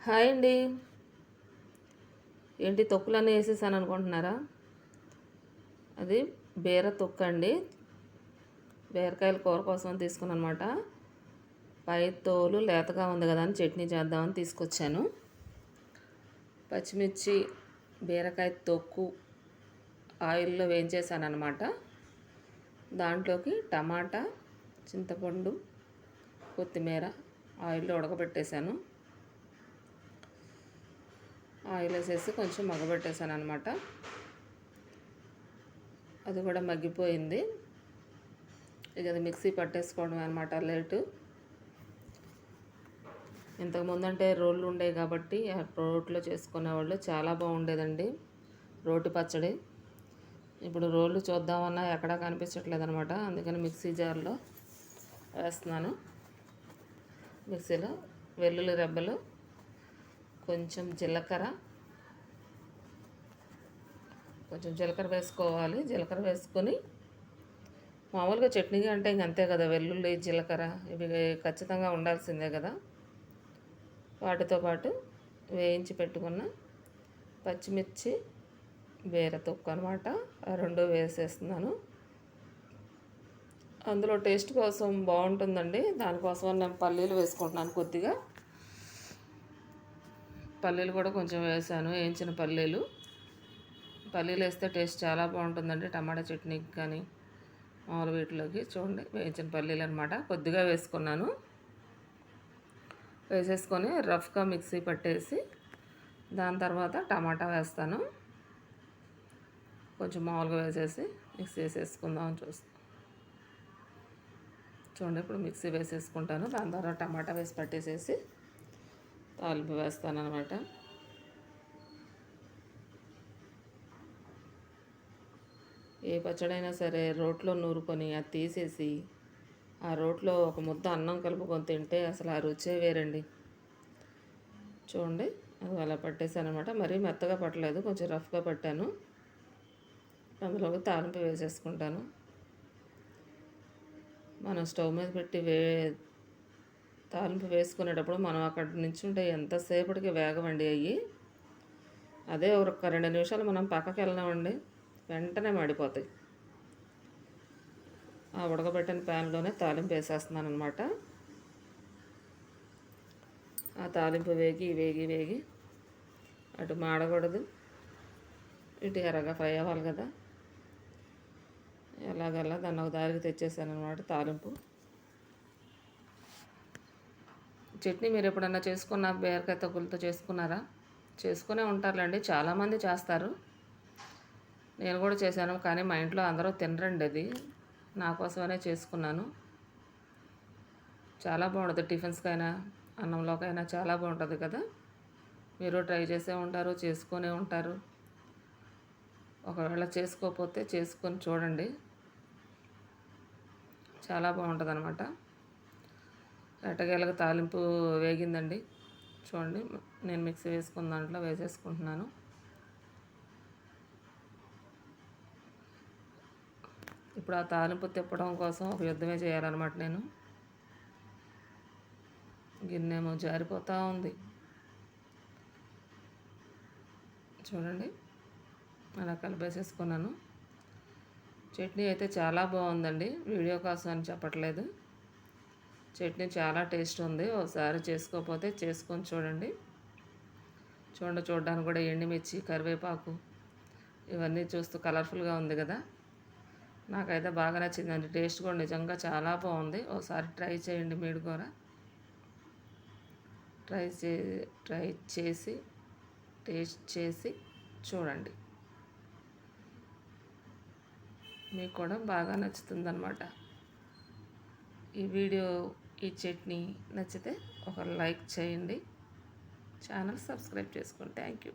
Hi అండి. ఏంటి తొక్కులన్నీ వేసేసాను అనుకుంటున్నారా? అది బీర తొక్కు అండి. బీరకాయల కూర కోసం తీసుకున్నాను అనమాట. పై తోలు లేతగా ఉంది కదా అని చట్నీ చేద్దామని తీసుకొచ్చాను. పచ్చిమిర్చి, బీరకాయ తొక్కు ఆయిల్లో వేయించేసాను అనమాట. దాంట్లోకి టమాటా, చింతపండు, కొత్తిమీర ఆయిల్లో ఉడకబెట్టేశాను. ఆయిల్ వేసేసి కొంచెం మగ్గబెట్టేసాను అనమాట. అది కూడా మగ్గిపోయింది. ఇక అది మిక్సీ పట్టేసుకోవడం అనమాట. లేటు ఇంతకుముందు అంటే రోళ్ళు ఉండేవి కాబట్టి ఆ రోట్లో చేసుకునేవాళ్ళు చాలా బాగుండేదండి రోటి పచ్చడి. ఇప్పుడు రోళ్ళు చూద్దామన్నా ఎక్కడా కనిపించట్లేదు అనమాట. అందుకని మిక్సీ జార్లో వేస్తున్నాను. మిక్సీలో వెల్లుల్లి రెబ్బలు, కొంచెం జీలకర్ర వేసుకోవాలి. జీలకర్ర వేసుకొని మామూలుగా చట్నీగా అంటే ఇంకంతే కదా, వెల్లుల్లి జీలకర్ర ఇవి ఖచ్చితంగా ఉండాల్సిందే కదా. వాటితో పాటు వేయించి పెట్టుకున్న పచ్చిమిర్చి, బీర తొక్కు అనమాట, ఆ రెండు వేసేస్తున్నాను. అందులో టేస్ట్ కోసం బాగుంటుందండి. దానికోసం నేను పల్లీలు వేసుకుంటున్నాను. కొద్దిగా పల్లీలు కూడా కొంచెం వేసాను, వేయించిన పల్లీలు వేస్తే టేస్ట్ చాలా బాగుంటుందండి. టమాటా చట్నీకి కానీ మామూలు వీటిలోకి. చూడండి, వేయించిన పల్లీలు అనమాట కొద్దిగా వేసుకున్నాను. వేసేసుకొని రఫ్గా మిక్సీ పట్టేసి దాని తర్వాత టమాటా వేస్తాను. కొంచెం మామూలుగా వేసేసి మిక్సీ వేసేసుకుందామని చూస్తాను. చూడండి, ఇప్పుడు మిక్సీ వేసేసుకుంటాను. దాని తర్వాత టమాటా వేసి పట్టేసేసి తాలింపు వేస్తాను అనమాట. ఏ పచ్చడైనా సరే రోట్లో నూరుకొని అది తీసేసి ఆ రోట్లో ఒక ముద్ద అన్నం కలుపుకొని తింటే అసలు ఆ రుచే వేరండి. చూడండి, అది అలా పట్టేసాను అనమాట. మరీ మెత్తగా పట్టలేదు, కొంచెం రఫ్గా పట్టాను. అందులోకి తాలింపు వేసేసుకుంటాను. మనం స్టవ్ మీద పెట్టి తాలింపు వేసుకునేటప్పుడు మనం అక్కడ నించుంటే ఎంతసేపటికి వేగవండి అయ్యి. అదే ఒక 2 నిమిషాలు మనం పక్కకి వెళ్ళినామండి, వెంటనే మాడిపోతాయి. ఆ ఉడకబెట్టిన ప్యాన్లోనే తాలింపు వేసేస్తున్నాను అనమాట. ఆ తాలింపు వేగి అటు మాడకూడదు, ఇటు ఎర్రగా ఫ్రై అవ్వాలి కదా. ఎలాగలా దాన్ని ఒక దారికి తెచ్చేసాను అనమాట. తాలింపు చట్నీ మీరు ఎప్పుడన్నా చేసుకున్న బీరకాయ తొక్కులతో చేసుకున్నారా? చేసుకునే ఉంటారులేండి, చాలామంది చేస్తారు. నేను కూడా చేశాను, కానీ మా ఇంట్లో అందరూ తినరండి. అది నా కోసమనే చేసుకున్నాను. చాలా బాగుంటుంది, టిఫిన్స్కైనా అన్నంలోకైనా చాలా బాగుంటుంది కదా. మీరు ట్రై చేసే ఉంటారు, చేసుకునే ఉంటారు. ఒకవేళ చేసుకోకపోతే చేసుకొని చూడండి, చాలా బాగుంటుంది అనమాట. ఎట్టకేలకు తాలింపు వేగిందండి. చూడండి, నేను మిక్సీ వేసుకున్న దాంట్లో వేసేసుకుంటున్నాను. ఇప్పుడు ఆ తాలింపు తిప్పడం కోసం ఒక యుద్ధమే చేయాలన్నమాట. నేను గిన్నెమో జారిపోతూ ఉంది. చూడండి, అలా కలిపేసేసుకున్నాను. చట్నీ అయితే చాలా బాగుందండి. వీడియో కోసం అని చెప్పట్లేదు, చట్నీ చాలా టేస్ట్ ఉంది. ఒకసారి చేసుకోకపోతే చేసుకొని చూడండి. చూడడానికి కూడా ఎండుమిర్చి, కరివేపాకు ఇవన్నీ చూస్తూ కలర్ఫుల్గా ఉంది కదా. నాకైతే బాగా నచ్చిందండి. టేస్ట్ కూడా నిజంగా చాలా బాగుంది. ఒకసారి ట్రై చేయండి మీరు కూడా. ట్రై చేసి టేస్ట్ చేసి చూడండి, మీకు కూడా బాగా నచ్చుతుందన్నమాట. ఈ చట్నీ నచ్చితే ఒక లైక్ చేయండి, ఛానల్ సబ్స్క్రైబ్ చేసుకోండి. Thank you.